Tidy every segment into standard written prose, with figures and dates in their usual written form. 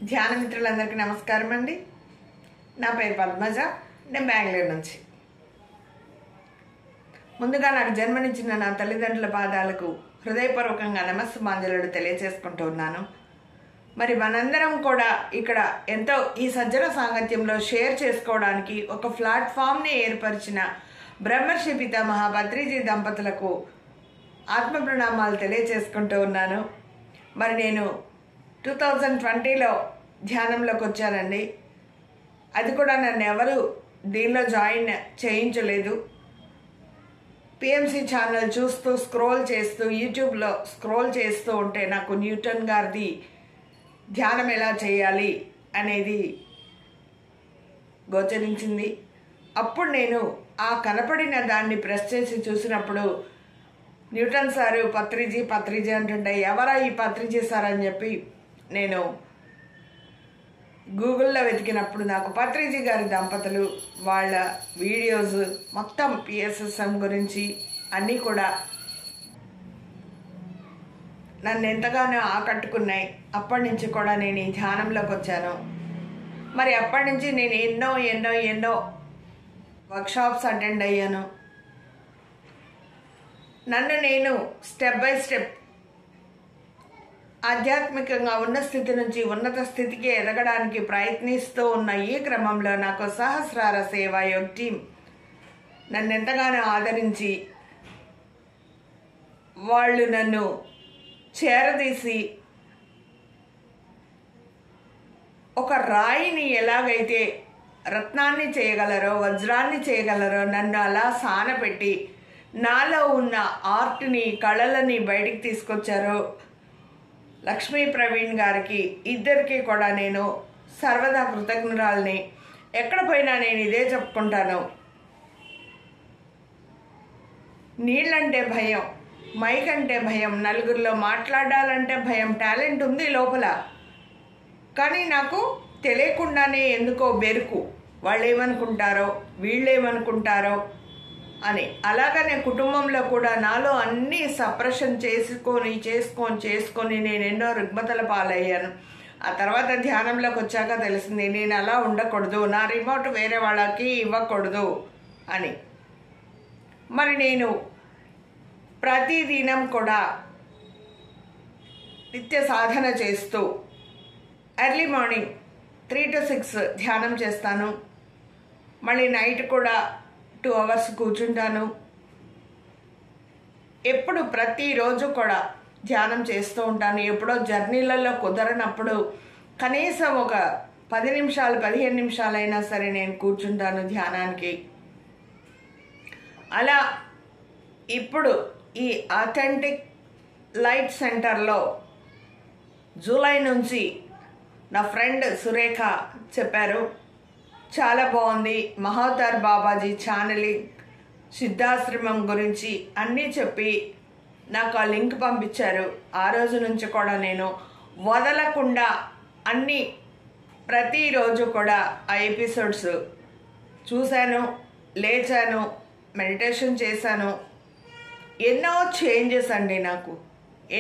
ధ్యాన మిత్రులందరికీ నమస్కారం అండి. నా పేరు పద్మజ. నేను బెంగళూరు నుంచి. ముందుగా నాకు జన్మనిచ్చిన నా తల్లిదండ్రుల పాదాలకు హృదయపూర్వకంగా నమస్సుమాంజలుడు తెలియచేసుకుంటూ ఉన్నాను. మరి మనందరం కూడా ఇక్కడ ఎంతో ఈ సజ్జన సాంగత్యంలో షేర్ చేసుకోవడానికి ఒక ప్లాట్ఫామ్ని ఏర్పరిచిన బ్రహ్మర్షి పితామహ పత్రిజీ దంపతులకు ఆత్మ ప్రణామాలు తెలియచేసుకుంటూ ఉన్నాను. మరి నేను 2020లో ధ్యానంలోకి వచ్చానండి. అది కూడా నన్ను ఎవరు దీనిలో జాయిన్ చేయించలేదు. పిఎంసి ఛానల్ చూస్తూ స్క్రోల్ చేస్తూ యూట్యూబ్లో స్క్రోల్ చేస్తూ ఉంటే నాకు న్యూటన్ గారిది ధ్యానం ఎలా చేయాలి అనేది గోచరించింది. అప్పుడు నేను ఆ కనపడిన దాన్ని ప్రెస్ చేసి చూసినప్పుడు న్యూటన్ సారు పత్రిజీ అంటుంటే ఎవరా ఈ పత్రిజీ సార్ అని చెప్పి నేను గూగుల్లో వెతికినప్పుడు నాకు పత్రిజీ గారి దంపతులు వాళ్ళ వీడియోస్ మొత్తం పిఎస్ఎస్ఎం గురించి అన్నీ కూడా నన్ను ఎంతగానో ఆకట్టుకున్నాయి. అప్పటి నుంచి కూడా నేను ఈ ధ్యానంలోకి వచ్చాను. మరి అప్పటి నుంచి నేను ఎన్నో వర్క్షాప్స్ అటెండ్ అయ్యాను. నన్ను నేను స్టెప్ బై స్టెప్ ఆధ్యాత్మికంగా ఉన్న స్థితి నుంచి ఉన్నత స్థితికి ఎదగడానికి ప్రయత్నిస్తూ ఉన్న ఈ క్రమంలో నాకు సహస్రార సేవాయోగ్ టీం నన్ను ఎంతగానో ఆదరించి వాళ్ళు నన్ను చేరదీసి ఒక రాయిని ఎలాగైతే రత్నాన్ని చేయగలరో వజ్రాన్ని చేయగలరో నన్ను అలా సానపెట్టి నాలో ఉన్న ఆర్ట్ని కళలని బయటికి తీసుకొచ్చారో లక్ష్మీ ప్రవీణ్ గారికి ఇద్దరికి కూడా నేను సర్వదా కృతజ్ఞురాలని. ఎక్కడ పోయినా నేను ఇదే చెప్పుకుంటాను. నీళ్ళంటే భయం, మైక్ అంటే భయం, నలుగురిలో మాట్లాడాలంటే భయం. టాలెంట్ ఉంది లోపల, కానీ నాకు తెలియకుండానే ఎందుకో బెరుకు. వాళ్ళు ఏమనుకుంటారో వీళ్ళేమనుకుంటారో అని. అలాగనే కుటుంబంలో కూడా నాలో అన్నీ సప్రెషన్ చేసుకొని నేను ఎన్నో రుగ్మతల పాలయ్యాను. ఆ తర్వాత ధ్యానంలోకి వచ్చాక తెలిసింది నేను అలా ఉండకూడదు, నా రిమోట్ వేరే వాళ్ళకి ఇవ్వకూడదు అని. మరి నేను ప్రతిదినం కూడా నిత్య సాధన చేస్తూ ఎర్లీ మార్నింగ్ 3 to 6 ధ్యానం చేస్తాను. మళ్ళీ నైట్ కూడా 2 hours కూర్చుంటాను. ఎప్పుడు ప్రతిరోజు కూడా ధ్యానం చేస్తూ ఉంటాను. ఎప్పుడో జర్నీలలో కుదరనప్పుడు కనీసం ఒక 10 నిమిషాలు 15 నిమిషాలైనా సరే నేను కూర్చుంటాను ధ్యానానికి. అలా ఇప్పుడు ఈ ఆథెంటిక్ లైట్ సెంటర్లో జూలై నుంచి నా ఫ్రెండ్ సురేఖ చెప్పారు, చాలా బాగుంది, మహావతార్ బాబాజీ ఛానలింగ్ సిద్ధాశ్రమం గురించి అన్నీ చెప్పి నాకు ఆ లింక్ పంపించారు. ఆ రోజు నుంచి కూడా నేను వదలకుండా అన్నీ ప్రతిరోజు కూడా ఆ ఎపిసోడ్స్ చూశాను, లేచాను, మెడిటేషన్ చేశాను. ఎన్నో చేంజెస్ అండి, నాకు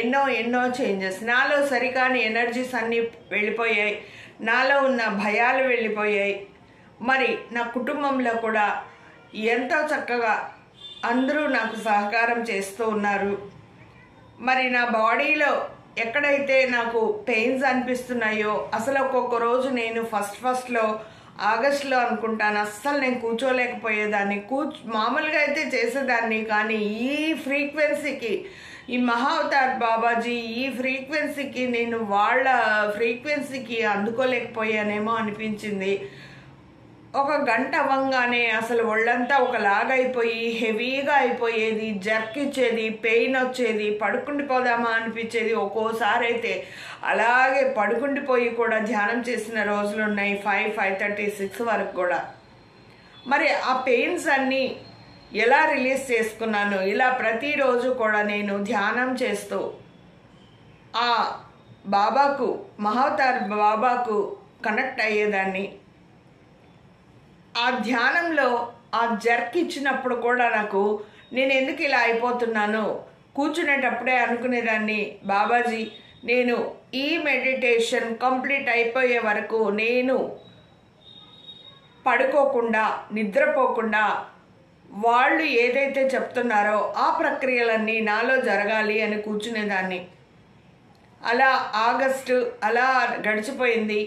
ఎన్నో చేంజెస్. నాలో సరికాని ఎనర్జీస్ అన్నీ వెళ్ళిపోయాయి, నాలో ఉన్న భయాలు వెళ్ళిపోయాయి. మరి నా కుటుంబంలో కూడా ఎంతో చక్కగా అందరూ నాకు సహకారం చేస్తూ ఉన్నారు. మరి నా బాడీలో ఎక్కడైతే నాకు పెయిన్స్ అనిపిస్తున్నాయో అసలు ఒక్కొక్క రోజు నేను ఫస్ట్లో ఆగస్టులో అనుకుంటాను అస్సలు నేను కూర్చోలేకపోయేదాన్ని. మామూలుగా అయితే చేసేదాన్ని, కానీ ఈ ఫ్రీక్వెన్సీకి, ఈ మహావతార్ బాబాజీ ఈ ఫ్రీక్వెన్సీకి నేను వాళ్ళ ఫ్రీక్వెన్సీకి అందుకోలేకపోయానేమో అనిపించింది. ఒక గంట అవ్వంగానే అసలు ఒళ్ళంతా ఒకలాగైపోయి హెవీగా అయిపోయేది, జర్క్ ఇచ్చేది, పెయిన్ వచ్చేది, పడుకుండిపోదామా అనిపించేది. ఒక్కోసారి అయితే అలాగే పడుకుండిపోయి కూడా ధ్యానం చేసిన రోజులు ఉన్నాయి, 5, 5:30, 6 వరకు కూడా. మరి ఆ పెయిన్స్ అన్నీ ఎలా రిలీజ్ చేసుకున్నాను? ఇలా ప్రతిరోజు కూడా నేను ధ్యానం చేస్తూ ఆ బాబాకు, మహావతార్ బాబాకు కనెక్ట్ అయ్యేదాన్ని. ఆ ధ్యానంలో ఆ జర్క్ ఇచ్చినప్పుడు కూడా నాకు నేను ఎందుకు ఇలా అయిపోతున్నాను కూర్చునేటప్పుడే అనుకునేదాన్ని, బాబాజీ నేను ఈ మెడిటేషన్ కంప్లీట్ అయిపోయే వరకు నేను పడుకోకుండా నిద్రపోకుండా వాళ్ళు ఏదైతే చెప్తున్నారో ఆ ప్రక్రియలన్నీ నాలో జరగాలి అని కూర్చునేదాన్ని. అలా ఆగస్టు అలా గడిచిపోయింది.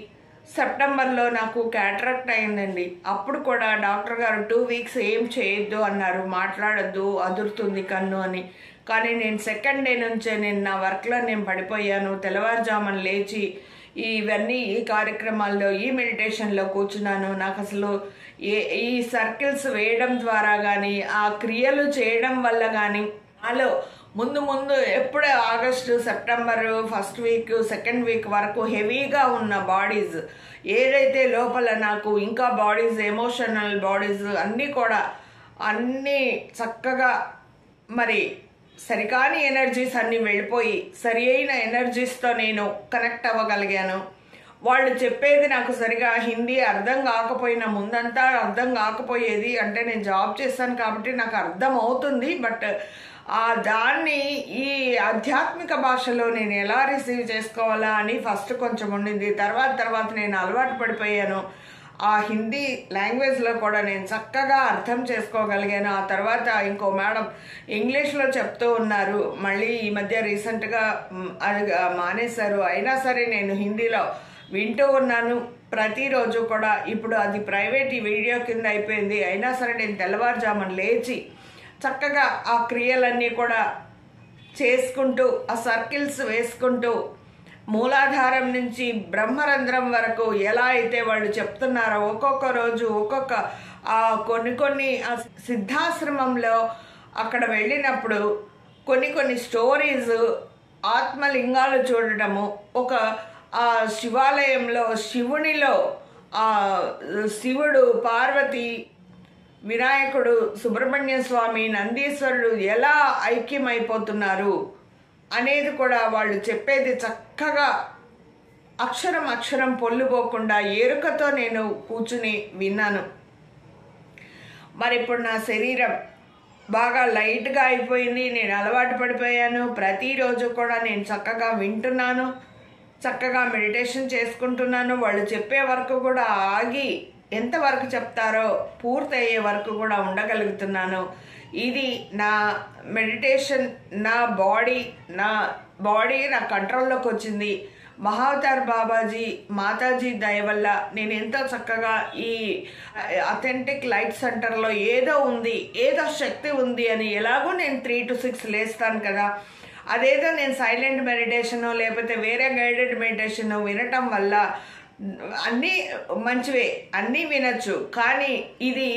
సెప్టెంబర్లో నాకు క్యాటరాక్ట్ అయిందండి. అప్పుడు కూడా డాక్టర్ గారు 2 వీక్స్ ఏం చేయొద్దు అన్నారు, మాట్లాడొద్దు, అదురుతుంది కన్ను అని. కానీ నేను సెకండ్ డే నుంచే నేను నా వర్క్లో నేను పడిపోయాను. తెల్లవారుజామున లేచి ఇవన్నీ ఈ కార్యక్రమాల్లో ఈ మెడిటేషన్లో కూర్చున్నాను. నాకు అసలు ఈ సర్కిల్స్ వేయడం ద్వారా కానీ ఆ క్రియలు చేయడం వల్ల కానీ నాలో ముందు ఎప్పుడే August September first week second week వరకు హెవీగా ఉన్న బాడీస్ ఏదైతే లోపల నాకు ఇంకా బాడీస్ ఎమోషనల్ బాడీస్ అన్నీ కూడా అన్నీ చక్కగా మరి సరికాని ఎనర్జీస్ అన్నీ వెళ్ళిపోయి సరి అయిన ఎనర్జీస్తో నేను కనెక్ట్ అవ్వగలిగాను. వాళ్ళు చెప్పేది నాకు సరిగా హిందీ అర్థం కాకపోయినా ముందంతా అర్థం కాకపోయేది. అంటే నేను జాబ్ చేస్తాను కాబట్టి నాకు అర్థం అవుతుంది. బట్ దాన్ని ఈ ఆధ్యాత్మిక భాషలో నేను ఎలా రిసీవ్ చేసుకోవాలా అని ఫస్ట్ కొంచెం ఉండింది. తర్వాత నేను అలవాటు పడిపోయాను. ఆ హిందీ లాంగ్వేజ్లో కూడా నేను చక్కగా అర్థం చేసుకోగలిగాను. ఆ తర్వాత ఇంకో మేడం ఇంగ్లీష్లో చెప్తూ ఉన్నారు. మళ్ళీ ఈ మధ్య రీసెంట్గా అది మానేశారు. అయినా సరే నేను హిందీలో వింటూ ఉన్నాను ప్రతిరోజు కూడా. ఇప్పుడు అది ప్రైవేట్ వీడియో కింద అయిపోయింది. అయినా సరే నేను తెల్లవారుజామున లేచి చక్కగా ఆ క్రియలన్నీ కూడా చేసుకుంటూ ఆ సర్కిల్స్ వేసుకుంటూ మూలాధారం నుంచి బ్రహ్మరంధ్రం వరకు ఎలా అయితే వాళ్ళు చెప్తున్నారో ఒక్కొక్క రోజు ఒక్కొక్క కొన్ని సిద్ధాశ్రమంలో అక్కడ వెళ్ళినప్పుడు కొన్ని స్టోరీస్ ఆత్మలింగాలు చూడటము, ఒక శివాలయంలో శివునిలో శివుడు, పార్వతి, వినాయకుడు, సుబ్రహ్మణ్య స్వామి, నందీశ్వరుడు ఎలా ఐక్యమైపోతున్నారు అనేది కూడా వాళ్ళు చెప్పేది చక్కగా అక్షరం పొల్లుపోకుండా ఎరుకతో నేను కూర్చుని విన్నాను. మరి ఇప్పుడు నా శరీరం బాగా లైట్గా అయిపోయింది. నేను అలవాటు పడిపోయాను. ప్రతిరోజు కూడా నేను చక్కగా వింటున్నాను, చక్కగా మెడిటేషన్ చేసుకుంటున్నాను. వాళ్ళు చెప్పే వరకు కూడా ఆగి ఎంతవరకు చెప్తారో పూర్తయ్యే వరకు కూడా ఉండగలుగుతున్నాను. ఇది నా మెడిటేషన్. నా బాడీ నా కంట్రోల్లోకి వచ్చింది. మహావతార్ బాబాజీ, మాతాజీ దయ వల్ల నేను ఎంతో చక్కగా ఈ అథెంటిక్ లైట్ సెంటర్లో ఏదో ఉంది, ఏదో శక్తి ఉంది అని. ఎలాగో నేను 3 to 6 లేస్తాను కదా, అదేదో నేను సైలెంట్ మెడిటేషను లేకపోతే వేరే గైడెడ్ మెడిటేషను వినటం వల్ల అన్నీ మంచివే, అన్నీ వినొచ్చు. కానీ ఇది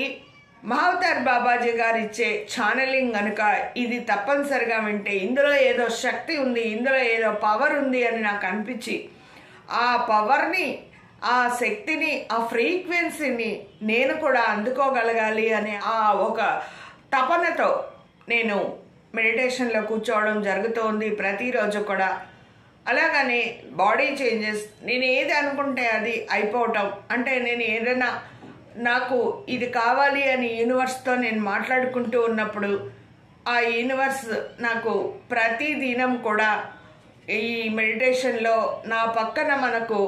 మహావతార్ బాబాజీ గారు ఇచ్చే ఛానలింగ్ కనుక ఇది తప్పనిసరిగా వింటే ఇందులో ఏదో శక్తి ఉంది, ఇందులో ఏదో పవర్ ఉంది అని నాకు అనిపించి ఆ పవర్ని, ఆ శక్తిని, ఆ ఫ్రీక్వెన్సీని నేను కూడా అందుకోగలగాలి అనే ఆ ఒక తపనతో నేను మెడిటేషన్లో కూర్చోవడం జరుగుతోంది ప్రతిరోజు కూడా. అలాగనే బాడీ చేంజెస్, నేను ఏది అనుకుంటే అది అయిపోవటం. అంటే నేను ఏదైనా నాకు ఇది కావాలి అని యూనివర్స్తో నేను మాట్లాడుకుంటూ ఉన్నప్పుడు ఆ యూనివర్స్ నాకు ప్రతి దినం కూడా ఈ మెడిటేషన్లో నా పక్కన మనకు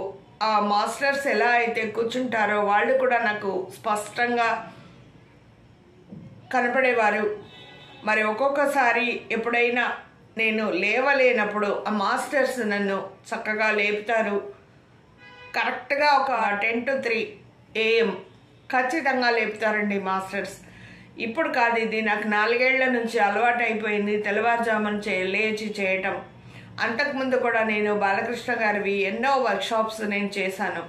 ఆ మాస్టర్స్ ఎలా అయితే కూర్చుంటారో వాళ్ళు కూడా నాకు స్పష్టంగా కనపడేవారు. మరి ఒక్కొక్కసారి ఎప్పుడైనా నేను లేవలేనప్పుడు ఆ మాస్టర్స్ నన్ను చక్కగా లేపుతారు. కరెక్ట్గా ఒక 10 to 3 AM ఖచ్చితంగా లేపుతారండి మాస్టర్స్. ఇప్పుడు కాదు, ఇది నాకు 4 ఏళ్ల నుంచి అలవాటు అయిపోయింది తెల్లవారుజామున లేచి చేయటం. అంతకుముందు కూడా నేను బాలకృష్ణ గారివి ఎన్నో వర్క్షాప్స్ నేను చేశాను.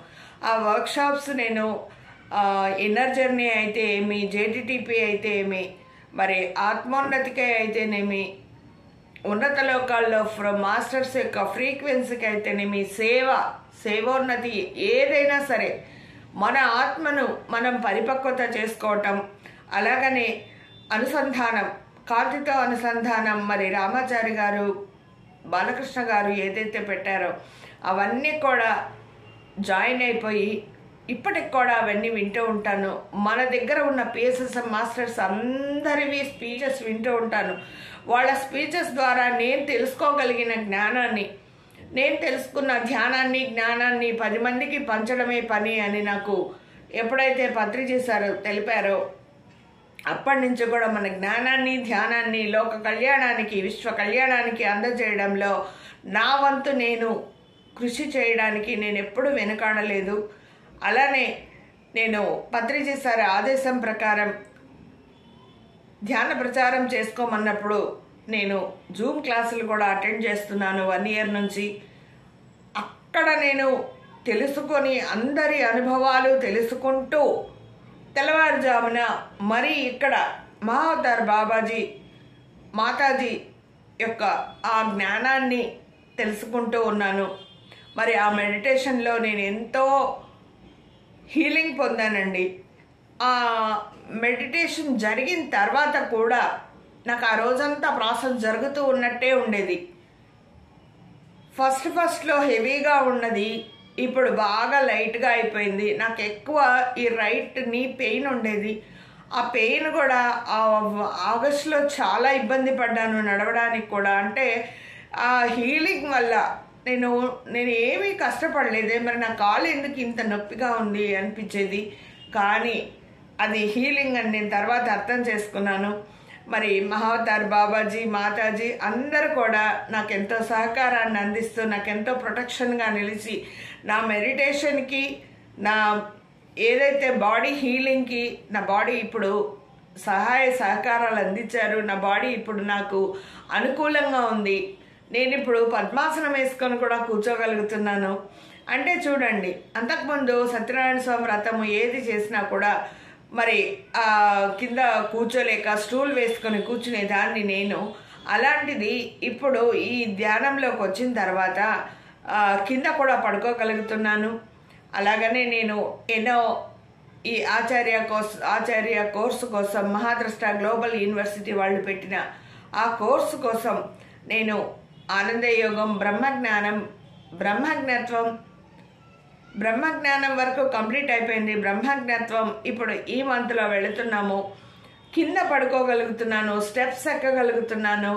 ఆ వర్క్షాప్స్ నేను ఇన్నర్ జర్నీ అయితే ఏమి, JTTP అయితే ఏమి, మరి ఆత్మోన్నతికి అయితేనేమి, ఉన్నత లోకాల్లో మాస్టర్స్ యొక్క ఫ్రీక్వెన్సీకి అయితేనేమి, సేవోన్నతి ఏదైనా సరే మన ఆత్మను మనం పరిపక్వత చేసుకోవటం, అలాగనే అనుసంధానం, కాంతితో అనుసంధానం, మరి రామాచారి గారు, బాలకృష్ణ గారు ఏదైతే పెట్టారో అవన్నీ కూడా జాయిన్ అయిపోయి ఇప్పటికి కూడా అవన్నీ వింటూ ఉంటాను. మన దగ్గర ఉన్న PSSM మాస్టర్స్ అందరివి స్పీచెస్ వింటూ ఉంటాను. వాళ్ళ స్పీచెస్ ద్వారా నేను తెలుసుకోగలిగిన జ్ఞానాన్ని నేను తెలుసుకున్న ధ్యానాన్ని జ్ఞానాన్ని 10 మందికి పంచడమే పని అని నాకు ఎప్పుడైతే పత్రిజీ సార్ తెలిపారో అప్పటి నుంచి కూడా మన జ్ఞానాన్ని ధ్యానాన్ని లోక కళ్యాణానికి విశ్వ కళ్యాణానికి అందజేయడంలో నా వంతు నేను కృషి చేయడానికి నేను ఎప్పుడూ వెనుకాడలేదు. అలానే నేను పత్రిజీ సార్ ఆదేశం ప్రకారం ధ్యాన ప్రచారం చేసుకోమన్నప్పుడు నేను జూమ్ క్లాసులు కూడా అటెండ్ చేస్తున్నాను 1 ఇయర్ నుంచి. అక్కడ నేను తెలుసుకొని అందరి అనుభవాలు తెలుసుకుంటూ తెల్లవారుజామున మరి ఇక్కడ మహావతార్ బాబాజీ మాతాజీ యొక్క ఆ జ్ఞానాన్ని తెలుసుకుంటూ ఉన్నాను. మరి ఆ మెడిటేషన్లో నేను ఎంతో హీలింగ్ పొందానండి. ఆ మెడిటేషన్ జరిగిన తర్వాత కూడా నాకు ఆ రోజంతా ప్రాసెస్ జరుగుతూ ఉన్నట్టే ఉండేది. ఫస్ట్లో హెవీగా ఉన్నది, ఇప్పుడు బాగా లైట్గా అయిపోయింది. నాకు ఎక్కువ ఈ రైట్ నీ పెయిన్ ఉండేది. ఆ పెయిన్ కూడా ఆగస్టులో చాలా ఇబ్బంది పడ్డాను నడవడానికి కూడా. అంటే ఆ హీలింగ్ వల్ల నేను ఏమీ కష్టపడలేదే, మరి నా కాలు ఎందుకు ఇంత నొప్పిగా ఉంది అనిపించేది. కానీ అది హీలింగ్ అని నేను తర్వాత అర్థం చేసుకున్నాను. మరి మహావతార్ బాబాజీ మాతాజీ అందరూ కూడా నాకెంతో సహకారాన్ని అందిస్తూ నాకెంతో ప్రొటెక్షన్గా నిలిచి నా మెడిటేషన్కి నా ఏదైతే బాడీ హీలింగ్కి నా బాడీ ఇప్పుడు సహాయ సహకారాలు అందించారు. నా బాడీ ఇప్పుడు నాకు అనుకూలంగా ఉంది. నేను ఇప్పుడు పద్మాసనం వేసుకొని కూడా కూర్చోగలుగుతున్నాను. అంటే చూడండి, అంతకుముందు సత్యనారాయణ స్వామి వ్రతము ఏది చేసినా కూడా మరి కింద కూర్చోలేక స్టూల్ వేసుకొని కూర్చునేదాన్ని నేను. అలాంటిది ఇప్పుడు ఈ ధ్యానంలోకి వచ్చిన తర్వాత కింద కూడా పడుకోగలుగుతున్నాను. అలాగనే నేను ఎన్నో ఈ ఆచార్య కోర్సు కోసం మహాద్రష్ట గ్లోబల్ యూనివర్సిటీ వాళ్ళు పెట్టిన ఆ కోర్సు కోసం నేను ఆనందయోగం బ్రహ్మజ్ఞానం వరకు కంప్లీట్ అయిపోయింది. బ్రహ్మజ్ఞత్వం ఇప్పుడు ఈ మంత్లో వెళుతున్నాము. కింద పడుకోగలుగుతున్నాను, స్టెప్స్ ఎక్కగలుగుతున్నాను.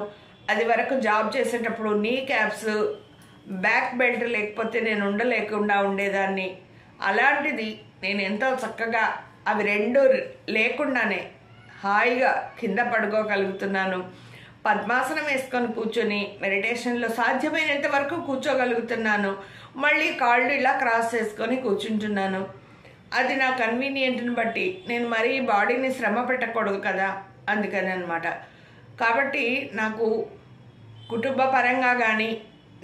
అది వరకు జాబ్ చేసేటప్పుడు నీ క్యాప్స్ బ్యాక్ బెల్ట్ లేకపోతే నేను ఉండలేకుండా ఉండేదాన్ని. అలాంటిది నేను ఎంతో చక్కగా అవి రెండు లేకుండానే హాయిగా కింద పడుకోగలుగుతున్నాను. పద్మాసనం వేసుకొని కూర్చొని మెడిటేషన్లో సాధ్యమైనంత వరకు కూర్చోగలుగుతున్నాను. మళ్ళీ కాళ్ళు ఇలా క్రాస్ చేసుకొని కూర్చుంటున్నాను. అది నా కన్వీనియంట్ని బట్టి. నేను మరీ బాడీని శ్రమ పెట్టకూడదు కదా, అందుకని అనమాట. కాబట్టి నాకు కుటుంబ పరంగా కానీ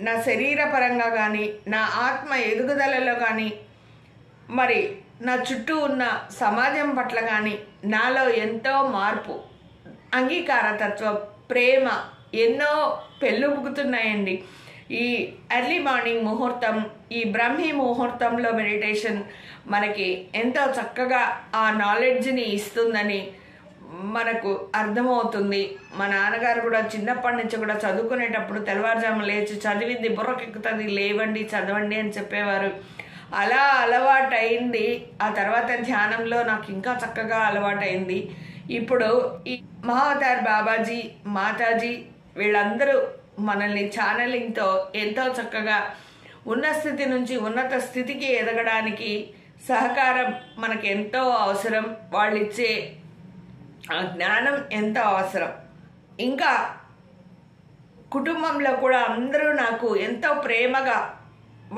నా శరీర పరంగా కానీ నా ఆత్మ ఎదుగుదలలో కానీ మరి నా చుట్టూ ఉన్న సమాజం పట్ల కానీ నాలో ఎంతో మార్పు, అంగీకారతత్వం, ప్రేమ ఎన్నో పెళ్ళుబుకుతున్నాయండి. ఈ ఎర్లీ మార్నింగ్ ముహూర్తం, ఈ బ్రహ్మీ ముహూర్తంలో మెడిటేషన్ మనకి ఎంతో చక్కగా ఆ నాలెడ్జ్ని ఇస్తుందని మనకు అర్థమవుతుంది. మా నాన్నగారు కూడా చిన్నప్పటి నుంచి కూడా చదువుకునేటప్పుడు తెల్లవారుజాము లేచి చదివింది బుర్రకెక్కుతుంది, లేవండి చదవండి అని చెప్పేవారు. అలా అలవాటైంది. ఆ తర్వాత ధ్యానంలో నాకు ఇంకా చక్కగా అలవాటైంది. ఇప్పుడు ఈ మహావతార్ బాబాజీ మాతాజీ వీళ్ళందరూ మనల్ని ఛానలింగ్తో ఎంతో చక్కగా ఉన్న స్థితి నుంచి ఉన్నత స్థితికి ఎదగడానికి సహకారం మనకు ఎంతో అవసరం. వాళ్ళు ఇచ్చే ఆ జ్ఞానం ఎంతో అవసరం. ఇంకా కుటుంబంలో కూడా అందరూ నాకు ఎంతో ప్రేమగా,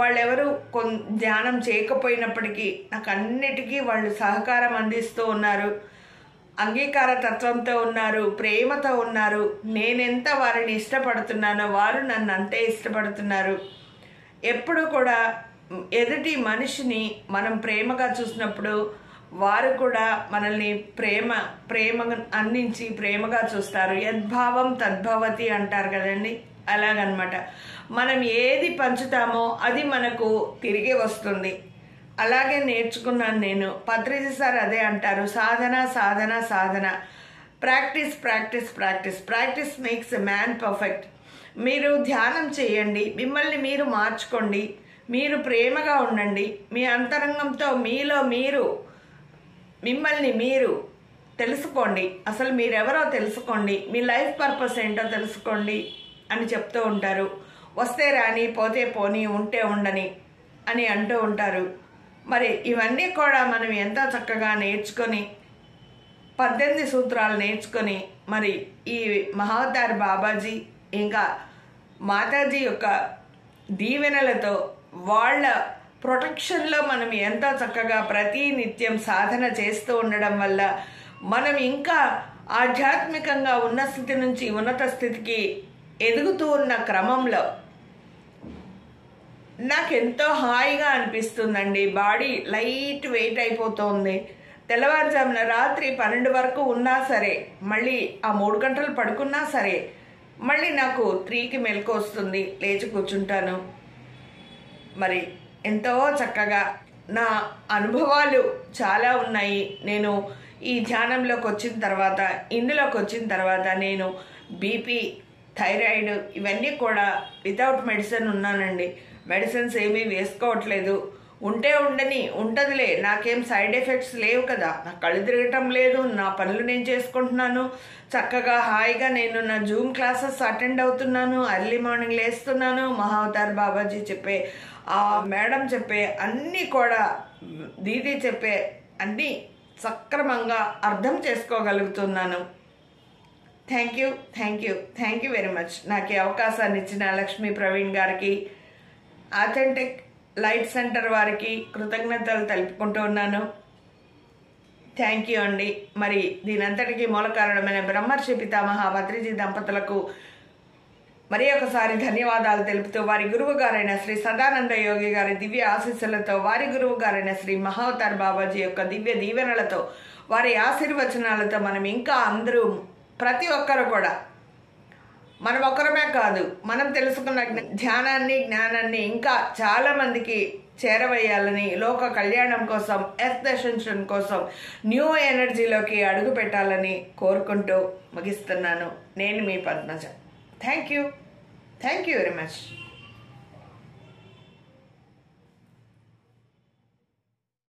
వాళ్ళెవరు ధ్యానం చేయకపోయినప్పటికీ నాకు అన్నిటికీ వాళ్ళు సహకారం అందిస్తూ ఉన్నారు. అంగీకార తత్వంతో ఉన్నారు, ప్రేమతో ఉన్నారు. నేనెంత వారిని ఇష్టపడుతున్నానో వారు నన్ను అంతే ఇష్టపడుతున్నారు. ఎప్పుడు కూడా ఎదుటి మనిషిని మనం ప్రేమగా చూసినప్పుడు వారు కూడా మనల్ని ప్రేమ అందించి ప్రేమగా చూస్తారు. యద్భావం తద్భవతి అంటారు కదండి, అలాగనమాట. మనం ఏది పంచుతామో అది మనకు తిరిగి వస్తుంది. అలాగే నేర్చుకున్నాను నేను. పత్రిజీ సార్ అదే అంటారు, సాధన సాధన సాధన, practice practice practice, practice makes a man perfect. మీరు ధ్యానం చేయండి, మిమ్మల్ని మీరు మార్చుకోండి, మీరు ప్రేమగా ఉండండి, మీ అంతరంగంతో మీలో మీరు మిమ్మల్ని మీరు తెలుసుకోండి, అసలు మీరెవరో తెలుసుకోండి, మీ లైఫ్ పర్పస్ ఏంటో తెలుసుకోండి అని చెప్తూ ఉంటారు. వస్తే రాని పోతే పోని ఉంటే ఉండని అని అంటూ ఉంటారు. మరి ఇవన్నీ కూడా మనం ఎంతో చక్కగా నేర్చుకొని 18 సూత్రాలు నేర్చుకొని మరి ఈ మహావతార్ బాబాజీ ఇంకా మాతాజీ యొక్క దీవెనలతో వాళ్ళ ప్రొటెక్షన్లో మనం ఎంతో చక్కగా ప్రతి నిత్యం సాధన చేస్తూ ఉండడం వల్ల మనం ఇంకా ఆధ్యాత్మికంగా ఉన్న స్థితి నుంచి ఉన్నత స్థితికి ఎదుగుతూ ఉన్న క్రమంలో నాకెంతో హాయిగా అనిపిస్తుందండి. బాడీ లైట్ వెయిట్ అయిపోతుంది. తెల్లవారుజామున రాత్రి 12 వరకు ఉన్నా సరే, మళ్ళీ ఆ 3 గంటలు పడుకున్నా సరే, మళ్ళీ నాకు 3కి మెలకు వస్తుంది, లేచి కూర్చుంటాను. మరి ఎంతో చక్కగా నా అనుభవాలు చాలా ఉన్నాయి. నేను ఈ ధ్యానంలోకి వచ్చిన తర్వాత, ఇందులోకి వచ్చిన తర్వాత నేను బీపీ, థైరాయిడ్ ఇవన్నీ కూడా వితౌట్ మెడిసిన్ ఉన్నానండి. మెడిసిన్స్ ఏమీ వేసుకోవట్లేదు. ఉంటే ఉండని, ఉంటుందిలే, నాకేం సైడ్ ఎఫెక్ట్స్ లేవు కదా, నాకు కళ్ళు తిరగటం లేదు, నా పనులు నేను చేసుకుంటున్నాను, చక్కగా హాయిగా నేను నా జూమ్ క్లాసెస్ అటెండ్ అవుతున్నాను, ఎర్లీ మార్నింగ్ లేస్తున్నాను, మహావతార్ బాబాజీ చెప్పే ఆ మేడం చెప్పే అన్నీ కూడా, దీదీ చెప్పే అన్నీ సక్రమంగా అర్థం చేసుకోగలుగుతున్నాను. Thank you very much. నాకు ఈ అవకాశాన్ని ఇచ్చిన లక్ష్మీ ప్రవీణ్ గారికి, ఆథెంటిక్ లైట్ సెంటర్ వారికి కృతజ్ఞతలు తెలుపుకుంటూ ఉన్నాను. థ్యాంక్ యూ అండి. మరి దీనంతటికీ మూల కారణమైన బ్రహ్మర్షి పితామహ పత్రిజీ దంపతులకు మరి ఒకసారి ధన్యవాదాలు తెలుపుతూ, వారి గురువు గారైన శ్రీ సదానంద యోగి గారి దివ్య ఆశీస్సులతో, వారి గురువు గారైన శ్రీ మహావతార్ బాబాజీ యొక్క దివ్య దీవెనలతో, వారి ఆశీర్వచనాలతో మనం ఇంకా అందరూ ప్రతి ఒక్కరు కూడా, మనం ఒక్కరమే కాదు, మనం తెలుసుకున్న జ్ఞానాన్ని ఇంకా చాలా మందికి చేరవేయాలని, లోక కళ్యాణం కోసం, ఎర్త్ అసెన్షన్ కోసం, న్యూ ఎనర్జీలోకి అడుగు పెట్టాలని కోరుకుంటూ ముగిస్తున్నాను. నేను మీ Padmaja. Thank you very much.